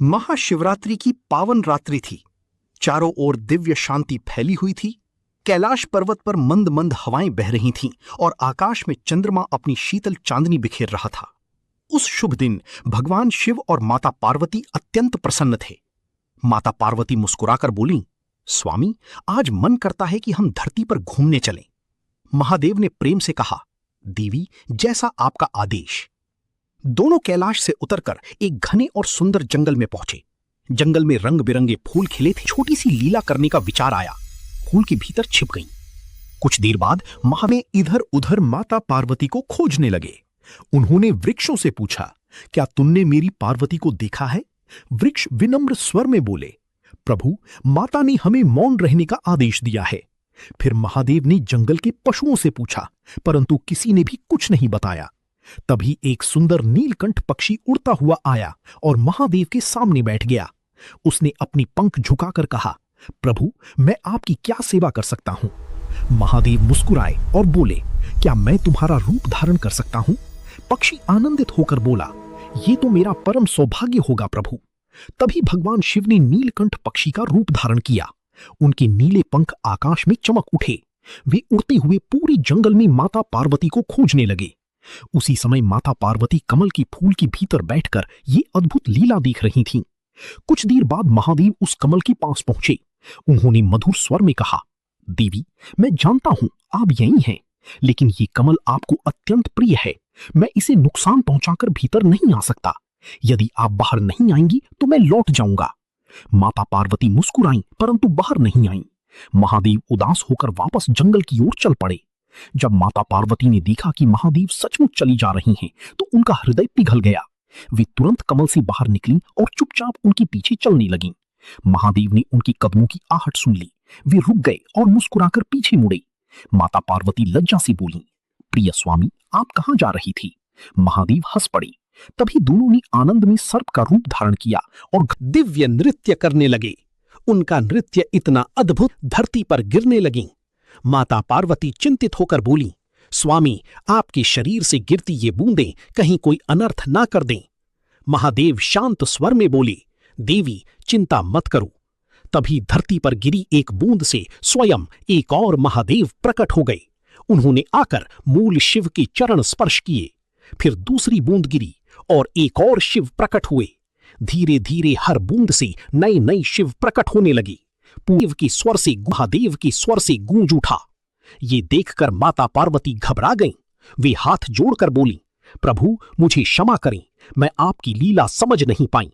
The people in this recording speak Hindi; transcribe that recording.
महाशिवरात्रि की पावन रात्रि थी। चारों ओर दिव्य शांति फैली हुई थी। कैलाश पर्वत पर मंद मंद हवाएं बह रही थीं और आकाश में चंद्रमा अपनी शीतल चांदनी बिखेर रहा था। उस शुभ दिन भगवान शिव और माता पार्वती अत्यंत प्रसन्न थे। माता पार्वती मुस्कुराकर बोलीं, स्वामी, आज मन करता है कि हम धरती पर घूमने चलें। महादेव ने प्रेम से कहा, देवी, जैसा आपका आदेश। दोनों कैलाश से उतरकर एक घने और सुंदर जंगल में पहुंचे। जंगल में रंग बिरंगे फूल खिले थे। छोटी सी लीला करने का विचार आया। फूल के भीतर छिप गईं। कुछ देर बाद महादेव इधर उधर माता पार्वती को खोजने लगे। उन्होंने वृक्षों से पूछा, क्या तुमने मेरी पार्वती को देखा है? वृक्ष विनम्र स्वर में बोले, प्रभु, माता ने हमें मौन रहने का आदेश दिया है। फिर महादेव ने जंगल के पशुओं से पूछा, परंतु किसी ने भी कुछ नहीं बताया। तभी एक सुंदर नीलकंठ पक्षी उड़ता हुआ आया और महादेव के सामने बैठ गया। उसने अपनी पंख झुकाकर कहा, प्रभु, मैं आपकी क्या सेवा कर सकता हूं? महादेव मुस्कुराए और बोले, क्या मैं तुम्हारा रूप धारण कर सकता हूं? पक्षी आनंदित होकर बोला, ये तो मेरा परम सौभाग्य होगा प्रभु। तभी भगवान शिव ने नीलकंठ पक्षी का रूप धारण किया। उनके नीले पंख आकाश में चमक उठे। वे उड़ते हुए पूरे जंगल में माता पार्वती को खोजने लगे। उसी समय माता पार्वती कमल की फूल के भीतर बैठकर ये अद्भुत लीला देख रही थीं। कुछ देर बाद महादेव उस कमल के पास पहुंचे। उन्होंने मधुर स्वर में कहा, देवी, मैं जानता हूं आप यहीं हैं, लेकिन ये कमल आपको अत्यंत प्रिय है। मैं इसे नुकसान पहुंचाकर भीतर नहीं आ सकता। यदि आप बाहर नहीं आएंगी तो मैं लौट जाऊंगा। माता पार्वती मुस्कुराईं, परंतु बाहर नहीं आईं। महादेव उदास होकर वापस जंगल की ओर चल पड़े। जब माता पार्वती ने देखा कि महादेव सचमुच चली जा रही हैं, तो उनका हृदय पिघल गया। वे तुरंत कमल से बाहर निकलीं और चुपचाप उनके पीछे चलने लगीं। महादेव ने उनके कदमों की आहट सुन ली। वे रुक गए और मुस्कुराकर पीछे मुड़े। माता पार्वती लज्जा से बोली, प्रिय स्वामी, आप कहां जा रही थी? महादेव हंस पड़े। तभी दोनों ने आनंद में सर्प का रूप धारण किया और दिव्य नृत्य करने लगे। उनका नृत्य इतना अद्भुत, धरती पर गिरने लगी। माता पार्वती चिंतित होकर बोली, स्वामी, आपके शरीर से गिरती ये बूंदें कहीं कोई अनर्थ ना कर दें। महादेव शांत स्वर में बोले, देवी, चिंता मत करो। तभी धरती पर गिरी एक बूंद से स्वयं एक और महादेव प्रकट हो गए। उन्होंने आकर मूल शिव के चरण स्पर्श किए। फिर दूसरी बूंद गिरी और एक और शिव प्रकट हुए। धीरे धीरे हर बूंद से नए नए शिव प्रकट होने लगे। पूर्व की स्वर से महादेव की स्वर से गूंज उठा। ये देखकर माता पार्वती घबरा गईं। वे हाथ जोड़कर बोली, प्रभु, मुझे क्षमा करें, मैं आपकी लीला समझ नहीं पाई।